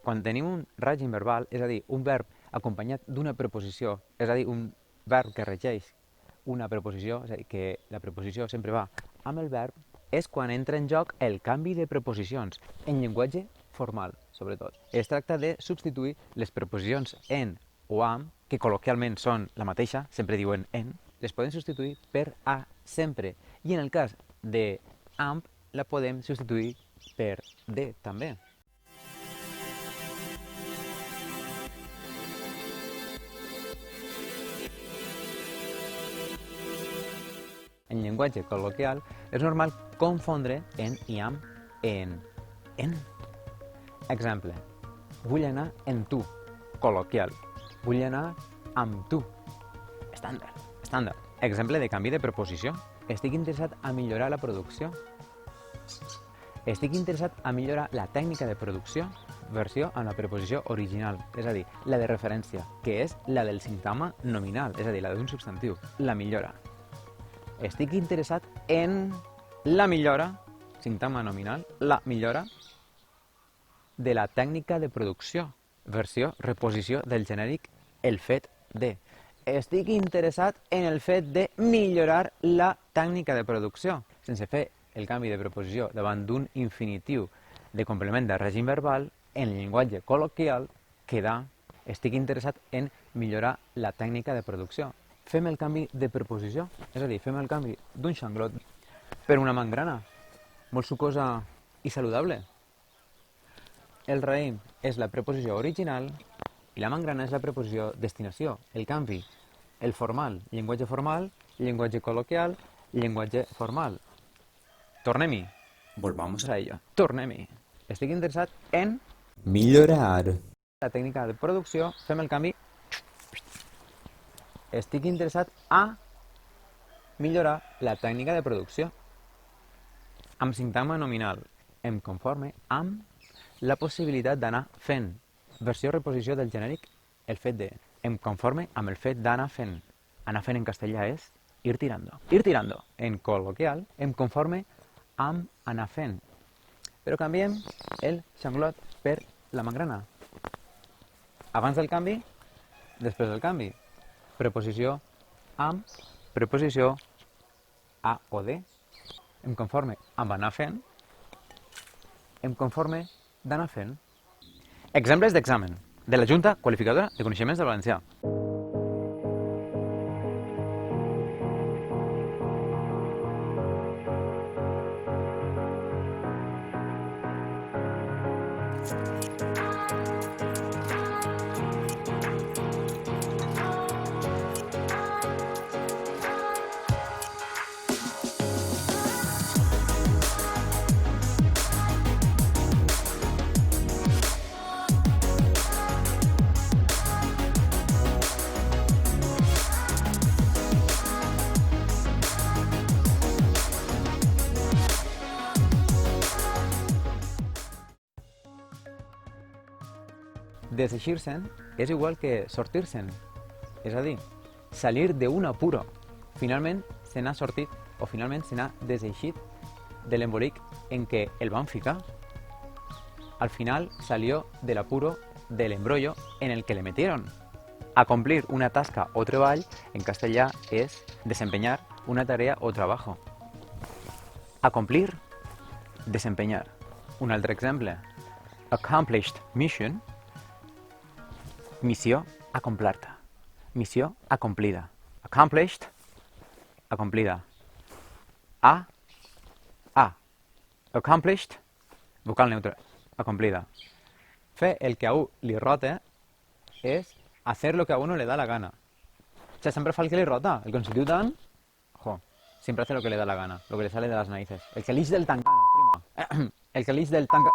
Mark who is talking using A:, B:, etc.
A: quan tenim un règim verbal, és a dir, un verb acompanyat d'una preposició, és a dir, un verb que regeix una preposició, és a dir, que la preposició sempre va amb el verb, és quan entra en joc el canvi de preposicions, en llenguatge formal, sobretot. Es tracta de substituir les preposicions en o amb, que col·loquialment són la mateixa, sempre diuen en, les podem substituir per a sempre. I en el cas de amb, la podem substituir per de també. En llenguatge col·loquial és normal confondre en i amb en. Exemple, vull anar en tu, col·loquial. Vull anar amb tu, estàndard. Exemple de canvi de preposició. Estic interessat a millorar la producció. Estic interessat a millorar la tècnica de producció, versió amb la preposició original, és a dir, la de referència, que és la del sintagma nominal, és a dir, la d'un substantiu, la millora. Estic interessat en la millora, sintagma nominal, la millora de la tècnica de producció, versió reposició del genèric el fet de. Estic interessat en el fet de millorar la tècnica de producció, sense fer el canvi de preposició davant d'un infinitiu de complement de règim verbal, en el llenguatge col·loquial queda estic interessat en millorar la tècnica de producció. Fem el canvi de preposició, és a dir, fem el canvi d'un xanglot per una mangrana, molt sucosa i saludable. El raïm és la preposició original i la mangrana és la preposició destinació, el canvi, el formal, llenguatge formal, llenguatge col·loquial, llenguatge formal. Tornem-hi.
B: Volvamos a ello.
A: Tornem-hi. Estic interessat en
B: millorar
A: la tècnica de producció, fem el canvi. Estic interessat a millorar la tècnica de producció. Amb sintagma nominal, em conforme amb la possibilitat d'anar fent. Versió reposició del genèric, el fet de. Em conforme amb el fet d'anar fent. Anar fent en castellà és ir tirando. Ir tirando. En col·loquial, em conforme amb anar fent. Però canviem el xanglot per la mangrana. Abans del canvi, després del canvi. Preposició amb, preposició a o de. Em conforme amb anar fent. Em conforme d'anar fent. Exemples d'examen de la Junta Qualificadora de Coneixements del Valencià. Deseixir-se'n és igual que sortir-se'n, és a dir, salir d'un apuro. Finalment se n'ha sortit o finalment se n'ha deseixit de l'embolic en què el van ficar. Al final salió del apuro del embrollo en el que le metieron. Acomplir una tasca o treball en castellà és desempeñar una tarea o trabajo. Acomplir, desempeñar. Un altre exemple. Accomplished mission, missió acomplerta. Missió acomplida. Accomplished, acomplida. A. Accomplished, vocal neutre, acomplida. Fer el que a un li rota és hacer lo que a uno le da la gana. O sea, siempre fa el que li rota. El constitutiu tan, siempre hace lo que le da la gana, lo que le sale de las narices. El que l'ix del tancano, prima. El que l'ix del tancano.